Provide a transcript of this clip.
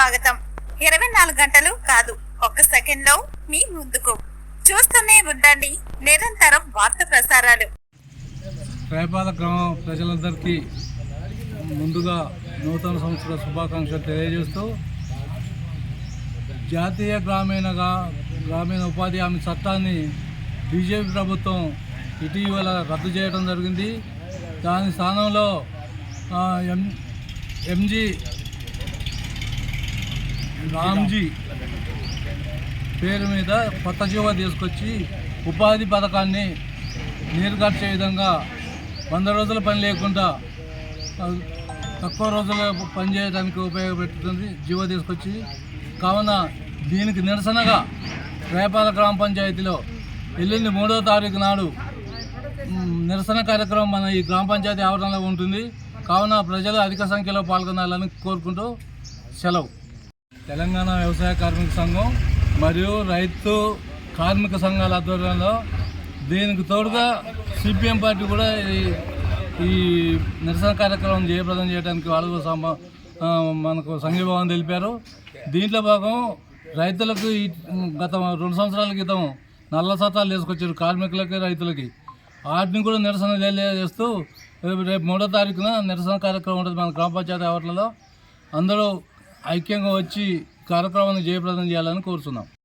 స్వాగతం. 24 గంటలు కాదు, ఒక్క సెకండ్లో మీ ముందుకు. చూస్తూనే ఉండండి నిరంతరం వార్త ప్రసారాలు. రేపాల గ్రామ ప్రజలందరికీ ముందుగా నూతన సంవత్సర శుభాకాంక్షలు తెలియజేస్తూ జాతీయ గ్రామీణ ఉపాధి హామీ చట్టాన్ని బీజేపీ ప్రభుత్వం ఇటీవల రద్దు చేయడం జరిగింది. దాని స్థానంలో ఎంజీ రామ్జీ పేరు మీద కొత్త జీవో తీసుకొచ్చి ఉపాధి పథకాన్ని నీరుగార్చే విధంగా 100 రోజుల పని లేకుండా తక్కువ రోజుల్లో పనిచేయడానికి ఉపయోగపెడుతుంది జీవో తీసుకొచ్చి. కావున దీనికి నిరసనగా రేపాల గ్రామ పంచాయతీలో ఎల్లుండి 3వ తారీఖు నాడు నిరసన కార్యక్రమం మన ఈ గ్రామ పంచాయతీ ఆవరణలో ఉంటుంది. కావున ప్రజలు అధిక సంఖ్యలో పాల్గొనాలని కోరుకుంటూ సెలవు. తెలంగాణ వ్యవసాయ కార్మిక సంఘం మరియు రైతు కార్మిక సంఘాల ఆధ్వర్యంలో దీనికి తోడుగా సిపిఎం పార్టీ కూడా ఈ నిరసన కార్యక్రమం జయప్రదం చేయడానికి వాళ్ళు మనకు సంఘీభావం తెలిపారు. దీంట్లో భాగం రైతులకు గత 2 సంవత్సరాల క్రితం నల్ల చట్టాలు తీసుకొచ్చారు కార్మికులకి రైతులకి. వాటిని కూడా నిరసన తెలియజేస్తూ రేపు 3వ తారీఖున నిరసన కార్యక్రమం ఉంటుంది మన గ్రామ పంచాయతీ ఆవరణలో. అందరూ ఐక్యంగా వచ్చి కార్యక్రమాన్ని జయప్రదం చేయాలని కోరుతున్నాం.